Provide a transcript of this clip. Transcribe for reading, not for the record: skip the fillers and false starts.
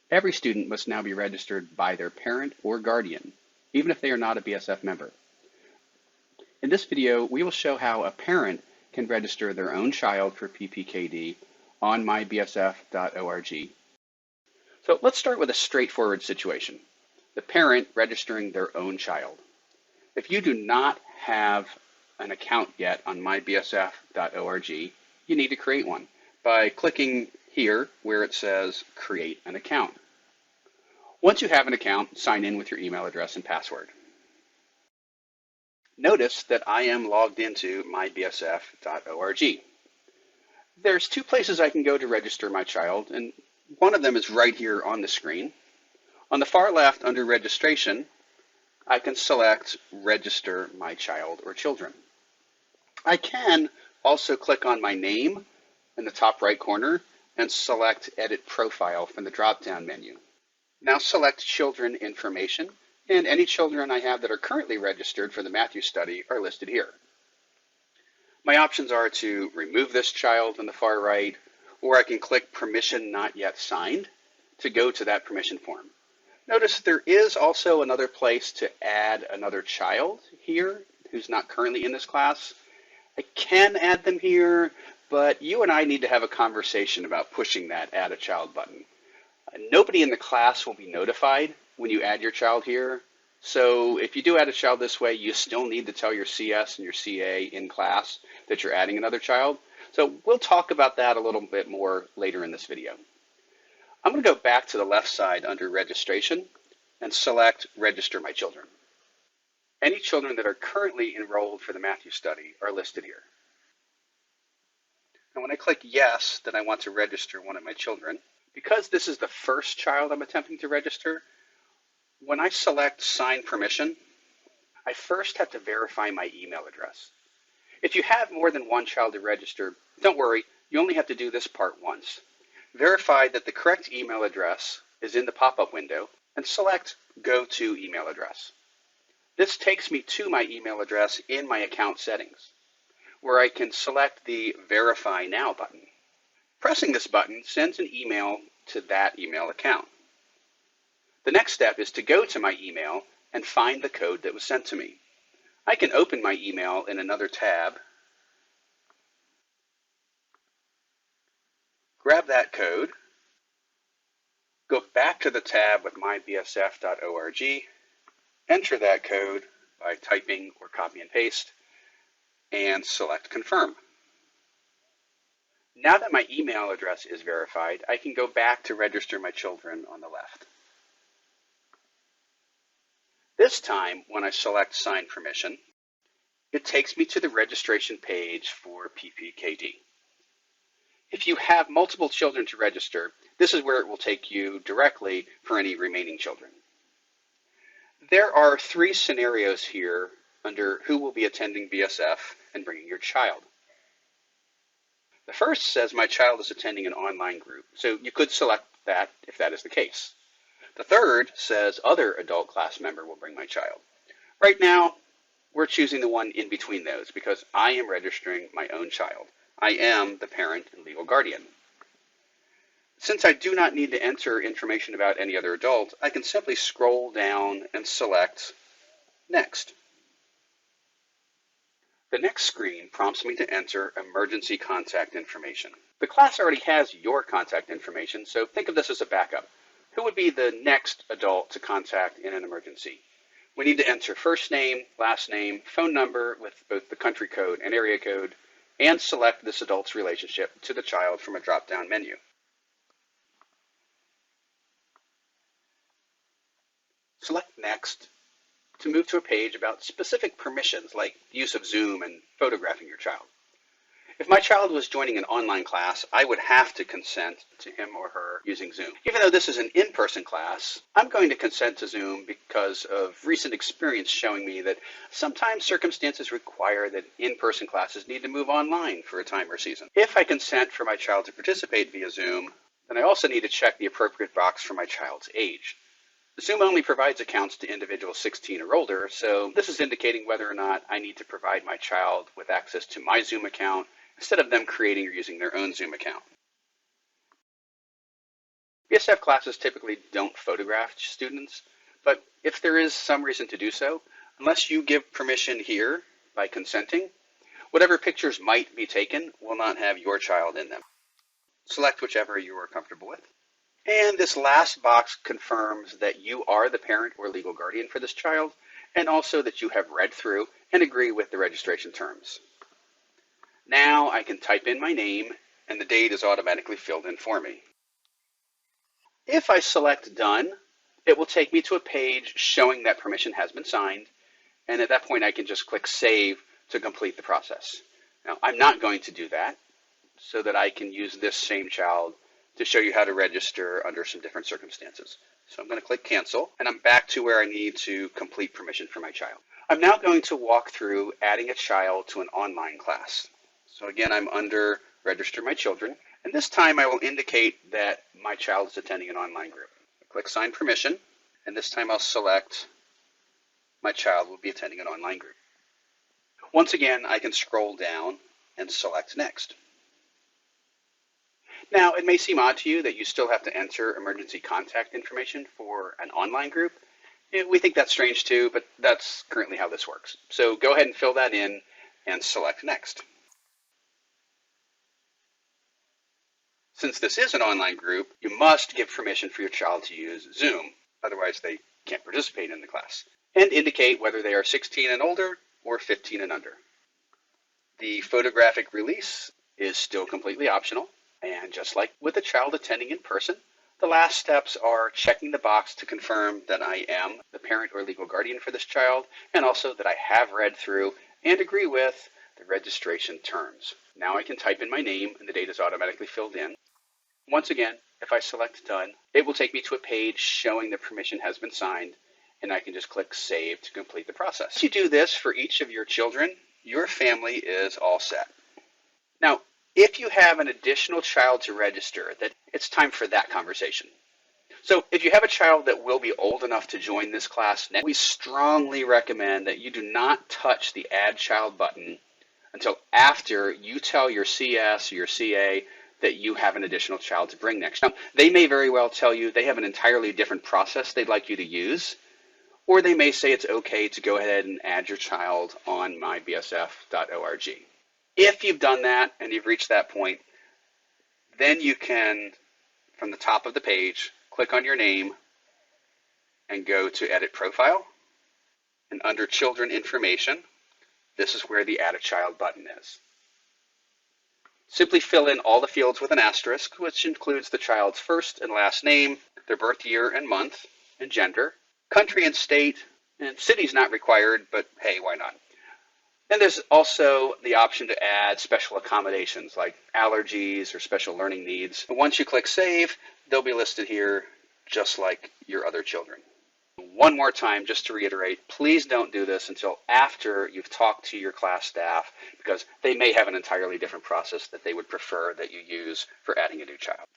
Every student must now be registered by their parent or guardian, even if they are not a BSF member. In this video, we will show how a parent can register their own child for PPKD on mybsf.org. So let's start with a straightforward situation. The parent registering their own child. If you do not have an account yet on mybsf.org, you need to create one by clicking here where it says Create an Account. Once you have an account, sign in with your email address and password. Notice that I am logged into mybsf.org. There's two places I can go to register my child, and one of them is right here on the screen. On the far left, under Registration, I can select Register My Child or Children. I can also click on my name in the top right corner and select Edit Profile from the drop-down menu. Now select Children Information, and any children I have that are currently registered for the Matthew study are listed here. My options are to remove this child on the far right, or I can click Permission Not Yet Signed to go to that permission form. Notice there is also another place to add another child here who's not currently in this class. I can add them here, but you and I need to have a conversation about pushing that Add a Child button. Nobody in the class will be notified when you add your child here. So if you do add a child this way, you still need to tell your CS and your CA in class that you're adding another child. So we'll talk about that a little bit more later in this video. I'm going to go back to the left side under Registration and select Register My Children. Any children that are currently enrolled for the Matthew study are listed here. And when I click Yes, that I want to register one of my children, because this is the first child I'm attempting to register, when I select Sign Permission, I first have to verify my email address. If you have more than one child to register, don't worry, you only have to do this part once. Verify that the correct email address is in the pop-up window and select Go to Email Address. This takes me to my email address in my account settings, where I can select the Verify Now button. Pressing this button sends an email to that email account. The next step is to go to my email and find the code that was sent to me. I can open my email in another tab, grab that code, go back to the tab with mybsf.org, enter that code by typing or copy and paste, and select Confirm. Now that my email address is verified, I can go back to register my children on the left. This time, when I select Sign Permission, it takes me to the registration page for PPKD. If you have multiple children to register, this is where it will take you directly for any remaining children. There are three scenarios here under who will be attending BSF and bringing your child. The first says my child is attending an online group, so you could select that if that is the case. The third says other adult class member will bring my child. Right now, we're choosing the one in between those because I am registering my own child. I am the parent and legal guardian. Since I do not need to enter information about any other adult, I can simply scroll down and select Next. The next screen prompts me to enter emergency contact information. The class already has your contact information, so think of this as a backup. Who would be the next adult to contact in an emergency? We need to enter first name, last name, phone number with both the country code and area code, and select this adult's relationship to the child from a drop-down menu. Select Next to move to a page about specific permissions like the use of Zoom and photographing your child. If my child was joining an online class, I would have to consent to him or her using Zoom. Even though this is an in-person class, I'm going to consent to Zoom because of recent experience showing me that sometimes circumstances require that in-person classes need to move online for a time or season. If I consent for my child to participate via Zoom, then I also need to check the appropriate box for my child's age. Zoom only provides accounts to individuals 16 or older, so this is indicating whether or not I need to provide my child with access to my Zoom account instead of them creating or using their own Zoom account. BSF classes typically don't photograph students, but if there is some reason to do so, unless you give permission here by consenting, whatever pictures might be taken will not have your child in them. Select whichever you are comfortable with. And this last box confirms that you are the parent or legal guardian for this child, and also that you have read through and agree with the registration terms. Now I can type in my name, and the date is automatically filled in for me. If I select Done, it will take me to a page showing that permission has been signed, and at that point I can just click Save to complete the process. Now, I'm not going to do that, so that I can use this same child to show you how to register under some different circumstances. So I'm going to click Cancel, and I'm back to where I need to complete permission for my child. I'm now going to walk through adding a child to an online class. So again, I'm under Register My Children, and this time I will indicate that my child is attending an online group. I click Sign Permission, and this time I'll select my child will be attending an online group. Once again, I can scroll down and select Next. Now, it may seem odd to you that you still have to enter emergency contact information for an online group. We think that's strange too, but that's currently how this works. So go ahead and fill that in and select Next. Since this is an online group, you must give permission for your child to use Zoom, otherwise they can't participate in the class, and indicate whether they are 16 and older or 15 and under. The photographic release is still completely optional, and just like with a child attending in person, the last steps are checking the box to confirm that I am the parent or legal guardian for this child, and also that I have read through and agree with the registration terms. Now I can type in my name and the date is automatically filled in. Once again, if I select Done, it will take me to a page showing the permission has been signed, and I can just click Save to complete the process. If you do this for each of your children, your family is all set. Now, if you have an additional child to register, that it's time for that conversation. So if you have a child that will be old enough to join this class, we strongly recommend that you do not touch the Add Child button until after you tell your CS or your CA that you have an additional child to bring next. Now, they may very well tell you they have an entirely different process they'd like you to use, or they may say it's okay to go ahead and add your child on mybsf.org. If you've done that and you've reached that point, then you can, from the top of the page, click on your name and go to Edit Profile. And under Children Information, this is where the Add a Child button is. Simply fill in all the fields with an asterisk, which includes the child's first and last name, their birth year and month, and gender, country and state, and city's not required, but hey, why not? Then there's also the option to add special accommodations like allergies or special learning needs. And once you click Save, they'll be listed here just like your other children. One more time, just to reiterate, please don't do this until after you've talked to your class staff, because they may have an entirely different process that they would prefer that you use for adding a new child.